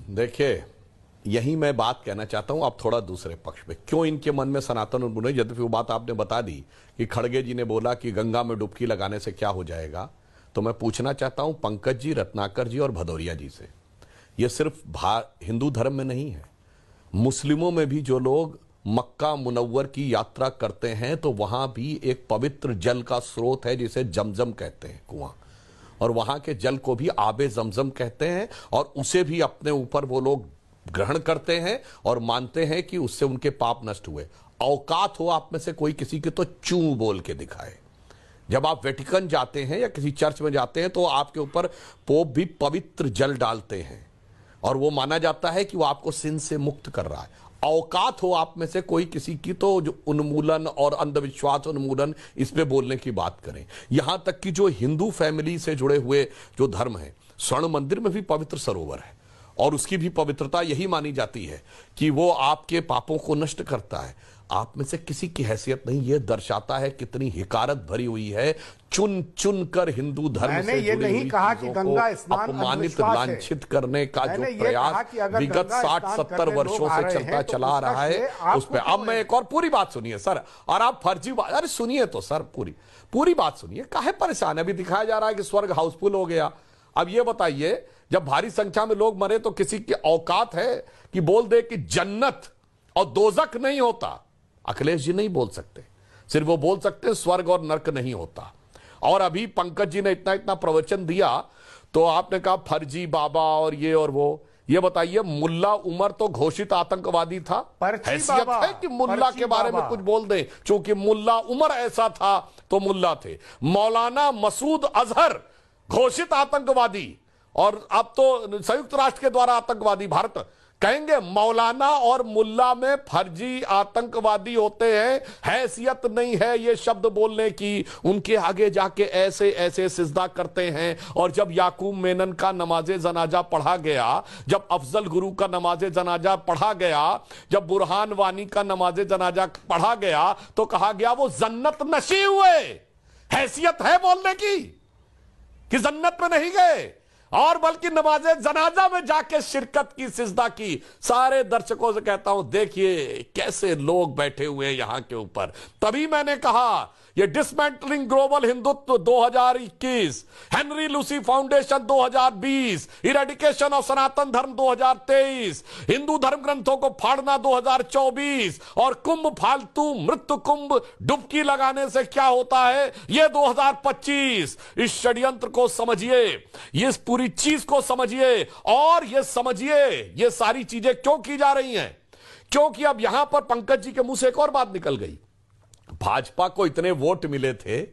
देखिए, यही मैं बात कहना चाहता हूं। अब थोड़ा दूसरे पक्ष पे क्यों इनके मन में सनातन और बुराई, यद्यपि वो बात आपने बता दी कि खड़गे जी ने बोला कि गंगा में डुबकी लगाने से क्या हो जाएगा, तो मैं पूछना चाहता हूं पंकज जी, रत्नाकर जी और भदौरिया जी से, ये सिर्फ हिंदू धर्म में नहीं है, मुस्लिमों में भी जो लोग मक्का मुनव्वर की यात्रा करते हैं तो वहां भी एक पवित्र जल का स्रोत है जिसे जमजम कहते हैं, कुआं, और वहां के जल को भी आबे जमजम कहते हैं, और उसे भी अपने ऊपर वो लोग ग्रहण करते हैं और मानते हैं कि उससे उनके पाप नष्ट हुए। औकात हो आप में से कोई किसी की तो चू बोल के दिखाए। जब आप वेटिकन जाते हैं या किसी चर्च में जाते हैं तो आपके ऊपर पोप भी पवित्र जल डालते हैं और वो माना जाता है कि वो आपको सिन से मुक्त कर रहा है। औकात हो आप में से कोई किसी की तो जो उन्मूलन और अंधविश्वास उन्मूलन इस पे बोलने की बात करें। यहां तक कि जो हिंदू फैमिली से जुड़े हुए जो धर्म है, स्वर्ण मंदिर में भी पवित्र सरोवर है और उसकी भी पवित्रता यही मानी जाती है कि वो आपके पापों को नष्ट करता है। आप में से किसी की हैसियत नहीं, ये दर्शाता है कितनी हिकारत भरी हुई है चुन चुन कर हिंदू धर्म से ये नहीं कहा कि गंगा स्नान अपमानित लांछित करने का जो प्रयास विगत 60-70 वर्षों से चलता चला आ रहा है उस पर। अब मैं एक और पूरी बात सुनिए सर, और आप फर्जी बात, अरे सुनिए तो सर, पूरी बात सुनिए, काहे परेशान है? अभी दिखाया जा रहा है कि स्वर्ग हाउसफुल हो गया। अब ये बताइए, जब भारी संख्या में लोग मरे तो किसी की औकात है कि बोल दे कि जन्नत और दोजख नहीं होता? अखिलेश जी नहीं बोल सकते, सिर्फ वो बोल सकते स्वर्ग और नरक नहीं होता। और अभी पंकज जी ने इतना प्रवचन दिया तो आपने कहा फर्जी बाबा और ये और वो। ये बताइए, मुल्ला उमर तो घोषित आतंकवादी था? हैसियत है कि मुल्ला के बारे में कुछ बोल दे? चूंकि मुल्ला उमर ऐसा था तो मुल्ला थे। मौलाना मसूद अजहर घोषित आतंकवादी और अब तो संयुक्त राष्ट्र के द्वारा आतंकवादी भारत कहेंगे। मौलाना और मुल्ला में फर्जी आतंकवादी होते हैं, हैसियत नहीं है ये शब्द बोलने की। उनके आगे जाके ऐसे ऐसे सिजदा करते हैं। और जब याकूब मेनन का नमाजे जनाजा पढ़ा गया, जब अफजल गुरु का नमाजे जनाजा पढ़ा गया, जब बुरहान वानी का नमाजे जनाजा पढ़ा गया तो कहा गया वो जन्नत नशी हुए। हैसियत है बोलने की कि जन्नत में नहीं गए, और बल्कि नमाजे जनाजा में जाके शिरकत की, सिजदा की। सारे दर्शकों से कहता हूं, देखिए कैसे लोग बैठे हुए हैं यहां के ऊपर। तभी मैंने कहा ये dismantling global Hindutva 2021, Henry Luce foundation 2020, eradication of Sanatan Dharma 2023, Hindu धर्म ग्रंथों को फाड़ना 2024 और कुंभ फालतू मृत्यु कुंभ डुबकी लगाने से क्या होता है ये 2025। इस षड्यंत्र को समझिए, इस पूरी चीज को समझिए, और ये समझिए ये सारी चीजें क्यों की जा रही हैं। क्योंकि अब यहां पर पंकज जी के मुंह से एक और बात निकल गई। भाजपा को इतने वोट मिले थे,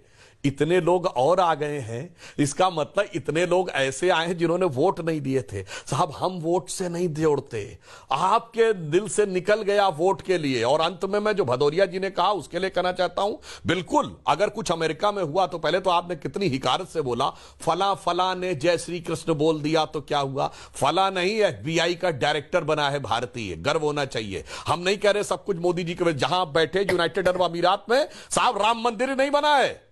इतने लोग और आ गए हैं, इसका मतलब इतने लोग ऐसे आए हैं जिन्होंने वोट नहीं दिए थे। साहब, हम वोट से नहीं जोड़ते, आपके दिल से निकल गया वोट के लिए। और अंत में मैं जो भदौरिया जी ने कहा उसके लिए कहना चाहता हूं, बिल्कुल अगर कुछ अमेरिका में हुआ तो पहले तो आपने कितनी हिकारत से बोला, फला फला ने जय श्री कृष्ण बोल दिया तो क्या हुआ? फला नहीं, FBI का डायरेक्टर बना है भारतीय, गर्व होना चाहिए। हम नहीं कह रहे सब कुछ मोदी जी के, जहां बैठे यूनाइटेड अरब अमीरात में साहब राम मंदिर ही नहीं बना है,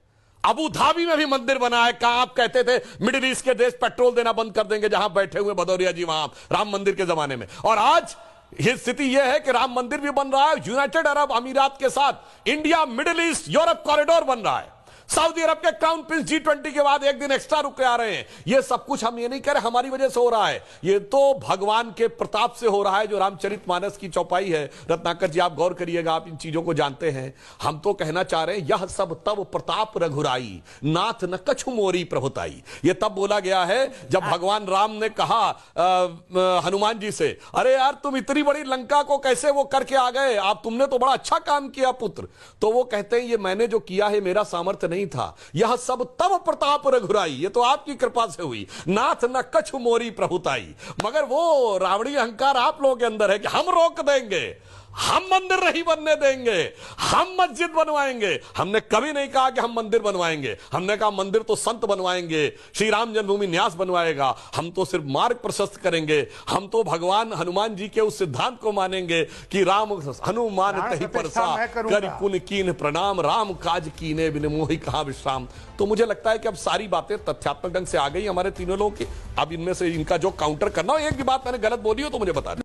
अबू धाबी में भी मंदिर बना है। कहां आप कहते थे मिडिल ईस्ट के देश पेट्रोल देना बंद कर देंगे, जहां बैठे हुए भदौरिया जी वहां राम मंदिर के जमाने में। और आज ये स्थिति यह है कि राम मंदिर भी बन रहा है, यूनाइटेड अरब अमीरात के साथ India middle east Europe corridor बन रहा है। सऊदी अरब के क्राउन प्रिंस G20 के बाद एक दिन एक्स्ट्रा रुक के आ रहे हैं। ये सब कुछ हम ये नहीं कह रहे हमारी वजह से हो रहा है, ये तो भगवान के प्रताप से हो रहा है, जो रामचरितमानस की चौपाई है। रत्नाकर जी आप गौर करिएगा, आप इन चीजों को जानते हैं। हम तो कहना चाह रहे हैं, यह सब तब प्रताप रघुराई, नाथ न कछु मोरी प्रभुताई। ये तब बोला गया है जब भगवान राम ने कहा हनुमान जी से, अरे यार तुम इतनी बड़ी लंका को कैसे वो करके आ गए, आप तुमने तो बड़ा अच्छा काम किया पुत्र। तो वो कहते हैं ये मैंने जो किया है मेरा सामर्थ्य नहीं था, यह सब तब प्रताप रघुराई, ये तो आपकी कृपा से हुई, नाथ न कछु मोरी प्रभुताई। मगर वो रावणी अहंकार आप लोगों के अंदर है कि हम रोक देंगे, हम मंदिर नहीं बनने देंगे, हम मस्जिद बनवाएंगे। हमने कभी नहीं कहा कि हम मंदिर बनवाएंगे, हमने कहा मंदिर तो संत बनवाएंगे, श्री राम जन्मभूमि न्यास बनवाएगा। हम तो सिर्फ मार्ग प्रशस्त करेंगे, हम तो भगवान हनुमान जी के उस सिद्धांत को मानेंगे कि राम हनुमान तही परसा करि पुन कीन प्रणाम, राम काज कीने बिन मोहि कहां विश्राम। तो मुझे लगता है कि अब सारी बातें तथ्यात्मक ढंग से आ गई हमारे तीनों लोगों की। अब इनमें से इनका जो काउंटर करना हो, एक भी बात मैंने गलत बोली हो तो मुझे बता दें।